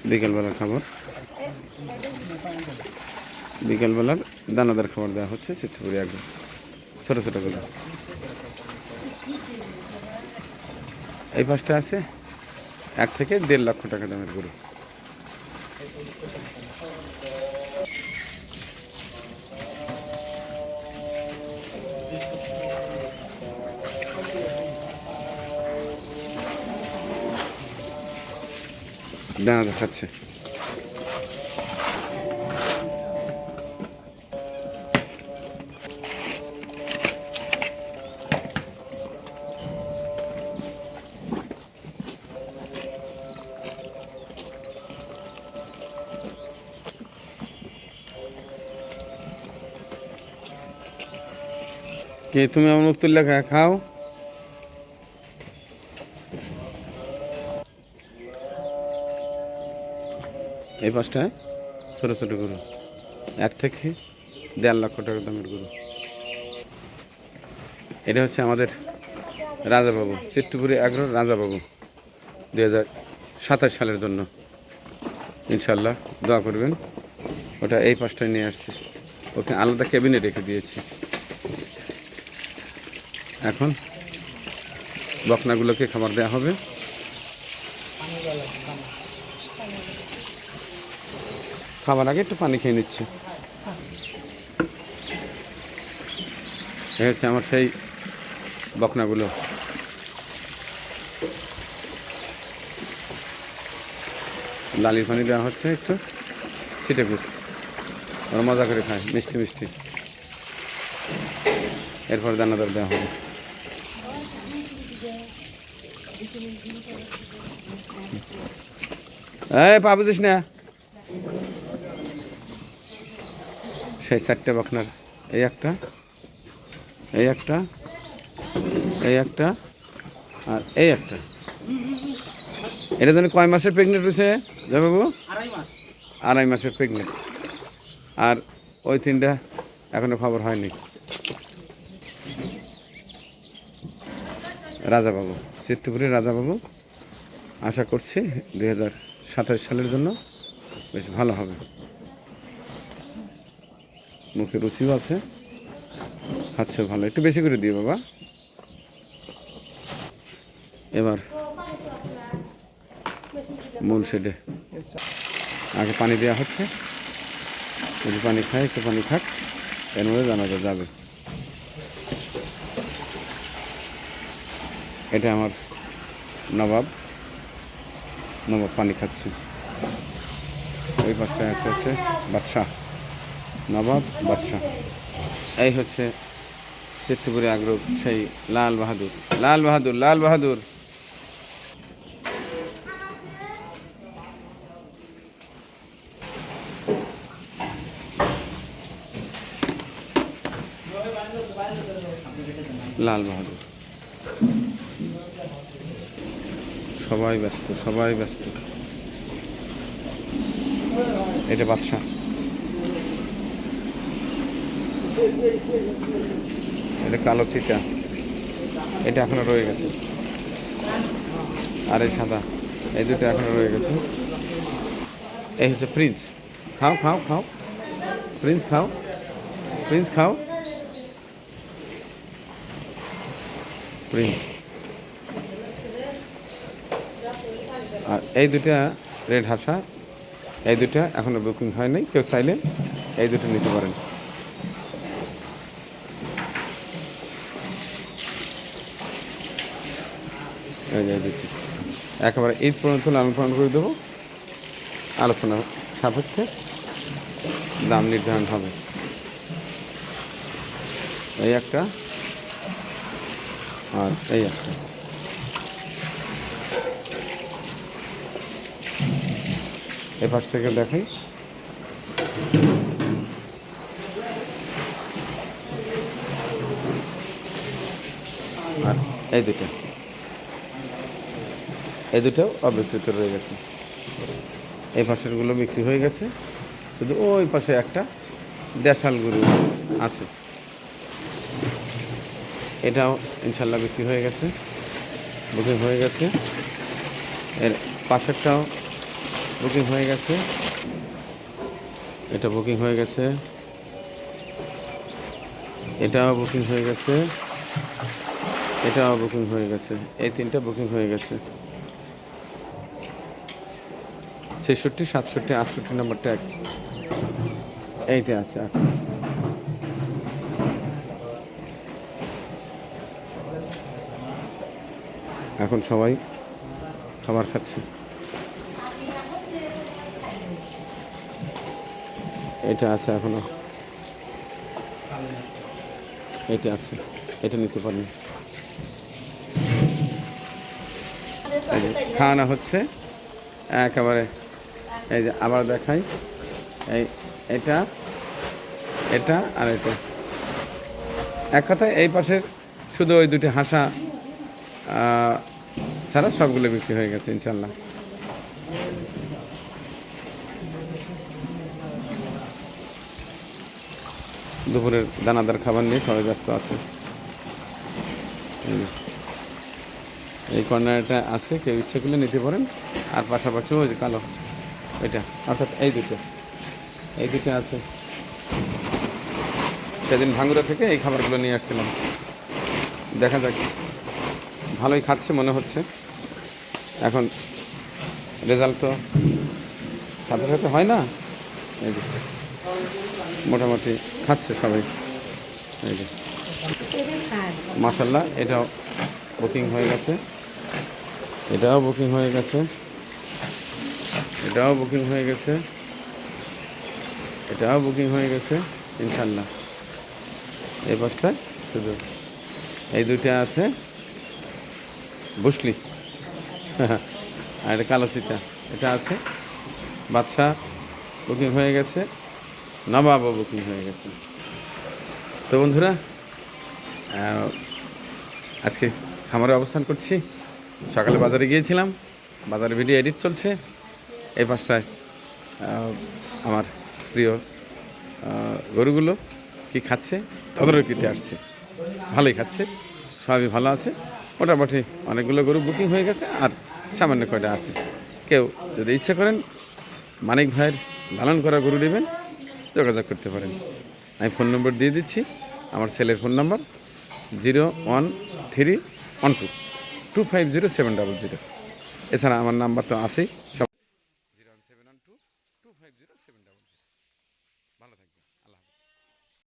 বিকেলবেলার খাবার, বিকেলবেলার দানাদার খাবার দেওয়া হচ্ছে চিত্রপুরি একদম ছোটো ছোটো করে। এই পাশটা আছে 1 থেকে 1.5 লক্ষ টাকা দামের গরু। দানা দেখাচ্ছে। কে তুমি আমার মুখ তুললে খাও? এই পাশটায় ছোটো ছোটো গরু, 1 থেকে 1.5 লক্ষ টাকা দামের গরু। এটা হচ্ছে আমাদের রাজাবাবু, চিত্রপুরি এগ্রোর রাজাবাবু 2027 সালের জন্য ইনশাল্লাহ দোয়া করবেন। ওটা এই পাশটায় নিয়ে আসছি, ওকে আলাদা কেবিনে রেখে দিয়েছি। এখন বকনাগুলোকে খাবার দেওয়া হবে। খাবার আগে একটু পানি খেয়ে নিচ্ছে। এই হচ্ছে আমার সেই বকনাগুলো। লালির পানি দেওয়া হচ্ছে একটু ছিটেপুট, ওরা মজা করে খায় মিষ্টি মিষ্টি। এরপর দানাদার দেওয়া হবে। এই পা বুঝিস না, সেই 4টে বকনার এই একটা, এই একটা, এই একটা আর এই একটা। এটা জানি কয় মাসের প্রেগনেন্ট হয়েছে বাবু? 2.5 মাসের প্রেগনেন্ট। আর ওই 3টা এখনো খবর হয়নি। রাজাবাবু, চিত্রপুরের রাজাবাবু। আশা করছি 2027 সালের জন্য বেশ ভালো হবে। মুখে রুচিও আছে, খাচ্ছে ভালো। একটু বেশি করে দিও বাবা। এবার মূল শেডে আগে পানি দেওয়া হচ্ছে। যদি পানি খায় একটু পানি খাক, এর মধ্যে জানাজা যাবে। এটা আমার নবাব, নবাব পানি খাচ্ছে। ওই পাশটায় আছে হচ্ছে বাদশাহ, নবাব বাদশাহ। এই হচ্ছে চিত্রপুরি আগ্রহ সেই লাল বাহাদুর, লাল বাহাদুর, লাল বাহাদুর। লাল বাহাদুর। সবাই ব্যস্ত, সবাই ব্যস্ত। এটা বাদশা, এটা কালো চিটা, এটা এখনো রয়ে গেছে। আর এই সাদা, এই দুটো এখনো রয়ে গেছে। এই হচ্ছে প্রিন্স। খাও খাও খাও প্রিন্স, খাও প্রিন্স, খাও প্রিন্স। আর এই দুটা রেড হাসা, এই দুটা এখনো বুকিং হয়নি। কেউ চাইলে এই দুটো নিতে পারেন। একেবারে ঈদ পর্যন্ত লালন পালন করে দেবো। আলোচনা সাপেক্ষে দাম নির্ধারণ হবে। এই একটা আর এই একটা। এ পাশ থেকে দেখাই। আর এই দুটো, এই দুটোও অবিকৃত রয়ে গেছে। এই পাশেরগুলো বিক্রি হয়ে গেছে, শুধু ওই পাশে একটা দেশাল গরু আছে, এটাও ইনশাল্লাহ বিক্রি হয়ে গেছে, বুকিং হয়ে গেছে। এর পাশেরটাও বুকিং হয়ে গেছে, এটা বুকিং হয়ে গেছে, এটাও বুকিং হয়ে গেছে, এটাও বুকিং হয়ে গেছে, এই তিনটা বুকিং হয়ে গেছে। 66, 67, 68 নম্বরটা এইটা আছে। এখন সবাই খাবার খাচ্ছে। এটা আছে এখনো, এটা আছে, এটা নিতে পারেন। খাওয়ানো হচ্ছে একেবারে। এই যে আবার দেখাই, এটা এটা আর এটা, এক কথায় এই পাশের শুধু ওই দুটি হাঁসা ছাড়া সবগুলো বিক্রি হয়ে গেছে ইনশাল্লাহ। দুপুরের দানাদার খাবার নিয়ে সবাই ব্যস্ত আছে। এই কর্নারটা আছে, কেউ ইচ্ছে করলে নিতে পারেন। আর পাশাপাশি ওই যে কালো এটা, অর্থাৎ এই দুটো আছে। সেদিন ভাঙ্গুরা থেকে এই খাবারগুলো নিয়ে আসছিলাম। দেখা যাক, ভালোই খাচ্ছে মনে হচ্ছে। এখন রেজাল্ট তো সাথে সাথে হয় না, এই যে মোটামুটি খাচ্ছে সবাই। এই যে মাশাল্লাহ, এটাও বুকিং হয়ে গেছে, এটাও বুকিং হয়ে গেছে, এটাও বুকিং হয়ে গেছে, এটাও বুকিং হয়ে গেছে ইনশাল্লাহ। এই পাশটায় শুধু এই দুইটা আছে বুসলি আর এটা কালো চিতা, এটা আছে। বাদশা বুকিং হয়ে গেছে, নবাবও বুকিং হয়ে গেছে। তো বন্ধুরা, আজকে খামারে অবস্থান করছি। সকালে বাজারে গিয়েছিলাম, বাজারে ভিডিও এডিট চলছে। এই পাশটায় আমার প্রিয় গরুগুলো কি খাচ্ছে তদারকিতে আসছে। ভালোই খাচ্ছে, সবই ভালো আছে মোটামুটি। অনেকগুলো গরু বুকিং হয়ে গেছে, আর সামান্য কয়টা আছে। কেউ যদি ইচ্ছে করেন মানিক ভাইয়ের লালন করা গরু নেবেন, যোগাযোগ করতে পারেন। আমি ফোন নম্বর দিয়ে দিচ্ছি, আমার ছেলের ফোন নম্বর 01312250700। এছাড়া আমার নাম্বার তো আছেই।